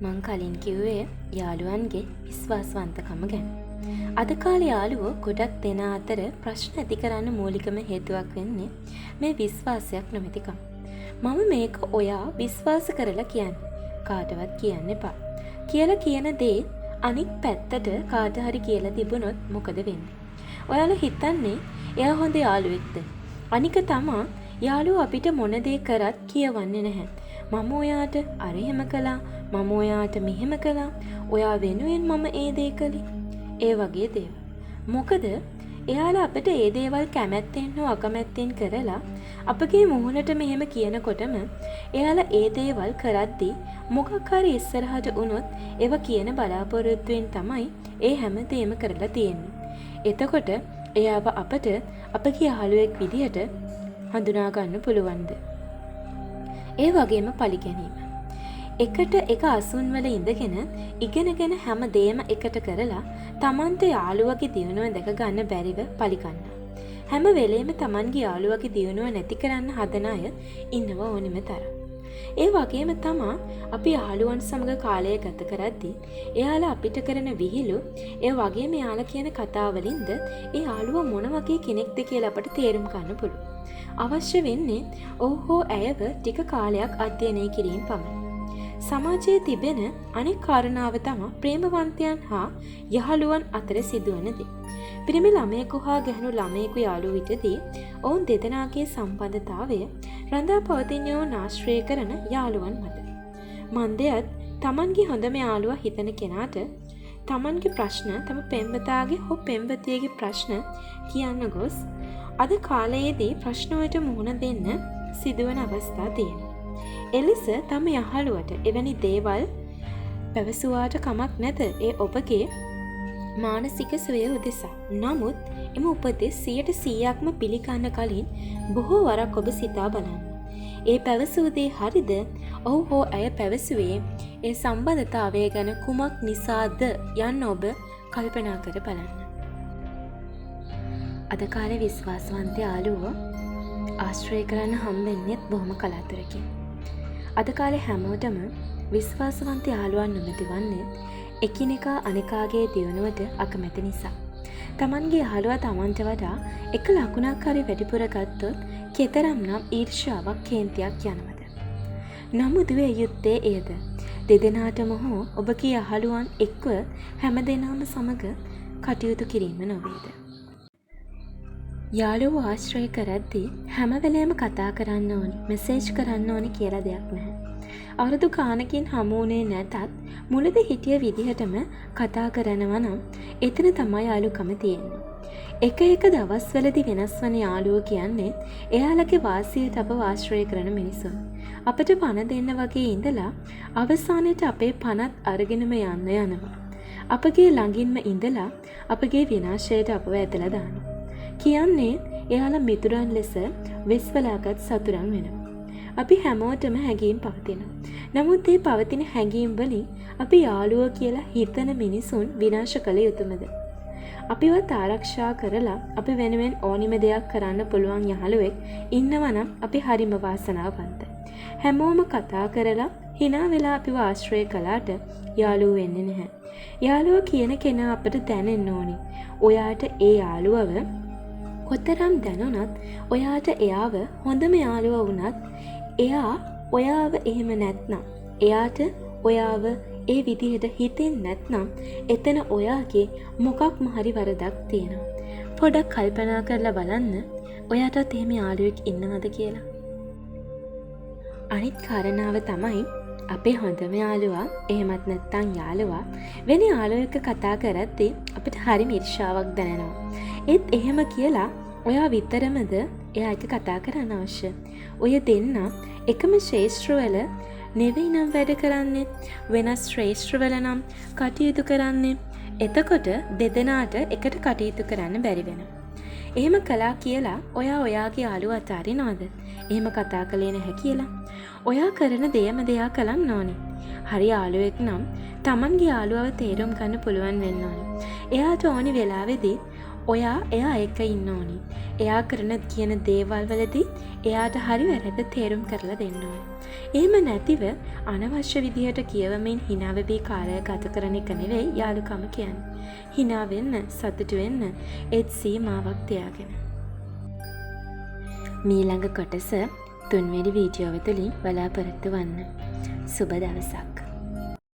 මං කලින් කිව්වේ යාළුවන්ගේ විශ්වාසවන්තකම ගැන. අද කාලේ යාළුවෝ ගොඩක් දෙනා අතර ප්‍රශ්න ඇති කරන්න මූලිකම හේතුවක් වෙන්නේ මේ විශ්වාසයක් නොමැතිකම. මම මේක ඔයා විශ්වාස කරලා කියන්නේ. කාටවත් කියන්න එපා. කියලා කියන දේ අනිත් පැත්තට කාට හරි කියලා තිබුණොත් මොකද වෙන්නේ? ඔයාලා හිතන්නේ එයා හොඳ යාළුවෙක්ද? අනික තමා යාළුවෝ අපිට මොන දේ කරත් කියවන්නේ නැහැ. මම ඔයාට අර එහෙම කළා, මම ඔයාට මෙහෙම කළා, ඔයා වෙනුවෙන් මම ඒ දේ කළේ. ඒ වගේ දේවල්. මොකද එයාලා අපිට ඒ දේවල් කැමැත්තෙන් හෝ අකමැත්තෙන් කරලා අපගේ මුහුණට මෙහෙම කියනකොටම එයාලා ඒ දේවල් කරද්දී මොකක් හරි ඉස්සරහට වුණොත් ඒව කියන බලාපොරොත්තුවෙන් තමයි ඒ හැම දෙයක්ම කරලා තියෙන්නේ. එතකොට එයාව අපට අපගේ යාළුවෙක් විදිහට හඳුනා ගන්න පුළුවන්ද? ඒ වගේම පරිගැනීම. එකට එක අසුන් වල ඉඳගෙන ඉගෙනගෙන හැම දෙයක්ම එකට කරලා තමන්ට යාළුවගේ දියුණුව දැක ගන්න බැරිව පරිගන්නවා. හැම වෙලේම තමන්ගේ යාළුවගේ දියුණුව නැති කරන්න හදන අය ඉන්නව ඕනෙම තරම්. ඒ වගේම තමා අපි යාළුවන් සමග කාලය ගත කරද්දී එයාලා අපිට කරන විහිළු, ඒ වගේම එයාලා කියන කතාවලින්ද ඒ යාළුවා මොන වගේ කෙනෙක්ද කියලා අපට තේරුම් ගන්න පුළුවන්. අවශ්‍ය වෙන්නේ ඔහු ඇයව ටික කාලයක් අධ්‍යයනය කිරීම පමණයි. සමාජයේ තිබෙන අනෙක් කාරණාව තමයි ප්‍රේමවන්තයන් හා යහළුවන් අතර සිදුවන දේ. පිරිමි ළමයෙකු හා ගැහැණු ළමයෙකු යාළු විටදී ඔවුන් දෙදෙනාගේ සම්බන්ධතාවය රඳා පවතිනව ආශ්‍රය කරන යාළුවන් මත. මන්දයත් තමන්ගේ හොඳම යාළුවා හිතන කෙනාට තමන්ගේ ප්‍රශ්න තම පෙම්වතාගේ හෝ පෙම්වතියගේ ප්‍රශ්න කියන්න ගොස් අද කාලයේදී ප්‍රශ්නවලට මුහුණ දෙන්න සිදුවන අවස්ථා තියෙනවා. එලෙස තම යහළුවට එවැනි දේවල් පැවසුවාට කමක් නැත. ඒ ඔබගේ මානසික සුවය උදෙසා. නමුත් එම උපදෙස් 100%ක්ම පිළිගන්න කලින් බොහෝ වරක් ඔබ සිතා බලන්න. ඒ පැවසූ දේ හරිද? ඔහු හෝ ඇය පැවසුවේ ඒ සම්බන්ධතාවය ගැන කුමක් නිසාද යන්න ඔබ කල්පනා කර බලන්න. අද කාලේ විශ්වාසවන්ත යාළුවෝ ආශ්‍රය කරන්න හම්බෙන්නේ බොහොම කලාතුරකින්. අද කාලේ හැමෝටම විශ්වාසවන්ත යාළුවන් නොමැති වන්නේ එකිනෙකා අනෙකාගේ දියුණුවට අකමැති නිසා. තමන්ගේ යාළුවා තමන්ට වඩා එක ලකුණක් හරි වැඩිපුර ගත්තොත් කෙතරම්නම් ඊර්ෂ්‍යාවක් කේන්තියක් යනවද? නමුත් වේ යුත්තේ එයද දෙදෙනාටම හෝ ඔබගේ යාළුවන් එක්ව හැමදෙනාම සමග කටයුතු කිරීම නොවේද? යාළුවෝ ආශ්‍රය කරද්දී හැම වෙලේම කතා කරන්න ඕනි, මෙසේජ් කරන්න ඕනි කියලා දෙයක් නැහැ. අවුරුදු ගානකින් හමුුනේ නැතත් මුලදී හිටිය විදිහටම කතා කරනවා නම් එතන තමයි යාළුකම තියෙන්නේ. එක දවස්වලදී වෙනස් වන යාළුවෝ කියන්නේ එයාලගේ වාසියට අපව ආශ්‍රය කරන මිනිසුන්. අපිට පණ දෙන්න වගේ ඉඳලා අවසානයේට අපේ පණත් අරගෙනම යනවා. අපගේ ළඟින්ම ඉඳලා අපගේ විනාශයට අපව ඇදලා දානවා. කියන්නේ එයාලා මිතුරන් ලෙස වෙස්වලාගත් සතුරන් වෙනවා. අපි හැමෝටම හැඟීම් පවතිනවා. නමුත් මේ පවතින හැඟීම් වලින් අපි යාළුවෝ කියලා හිතන මිනිසුන් විනාශ කළ යුතුමද? අපිවත් ආරක්ෂා කරලා අපි වෙනුවෙන් ඕනිම දෙයක් කරන්න පුළුවන් යහළුවෙක් ඉන්නවනම් අපි හරිම වාසනාවන්තයි. හැමෝම කතා කරලා hina වෙලා අපිව ආශ්‍රය කළාට යාළුවෝ වෙන්නේ නැහැ. යාළුවා කියන කෙනා අපිට දැනෙන්න ඕනි. ඔයාට ඒ යාළුවව කොතරම් දැනුණත් ඔයාට එයාව හොඳම යාළුවා වුණත් එයා ඔයාව එහෙම නැත්නම් එයාට ඔයාව ඒ විදිහට හිතෙන්නේ නැත්නම් එතන ඔයාගේ මොකක්ම හරි වරදක් තියෙනවා. පොඩක් කල්පනා කරලා බලන්න ඔයාටත් එහෙම යාළුවෙක් ඉන්නවද කියලා. අනිත් කාරණාව තමයි අපේ හොඳම යාළුවා එහෙමත් නැත්නම් යාළුවා වෙන යාළුවෙක් කතා කරද්දී අපිට හරිම ඊර්ෂ්‍යාවක් දැනෙනවා. ඒත් එහෙම කියලා ඔයා විතරමද එයා එක්ක කතා කරන්න අවශ්‍ය? ඔය දෙන්න එකම ශ්‍රේෂ්ඨවල නෙවෙයි නම් වැඩ කරන්නේ, වෙනස් ශ්‍රේෂ්ඨවල නම් කටයුතු කරන්නේ. එතකොට දෙදෙනාට එකට කටයුතු කරන්න බැරි වෙනවා. එහෙම කළා කියලා ඔයා ඔයාගේ යාළුවා අතාරිනවද? එහෙම කතා කළේ නැහැ කියලා. ඔයා කරන දෙයම දෙයා කලන්න ඕනි. හරි යාළුවෙක් නම් තමන්ගේ යාළුවව තේරුම් ගන්න පුළුවන් වෙන්න ඕනි. එයාට ඕනි වෙලාවේදී ඔයා එයා එක ඉන්න ඕනි. එයා කරන කියන දේවල් වලදී එයාට හරි වැරද්ද තේරුම් කරලා දෙන්න ඕනි. එහෙම නැතිව අනවශ්‍ය විදිහට කියවමින් hina වෙවි කාලය ගත කරන එක නෙවෙයි යාළුකම කියන්නේ. hina වෙන්න, සතුටු වෙන්න ඒත් සීමාවක් තියාගෙන. මීළඟ කොටස 3 වෙනි වීඩියෝව තුලින් බලාපොරොත්තු වන්න. සුබ දවසක්.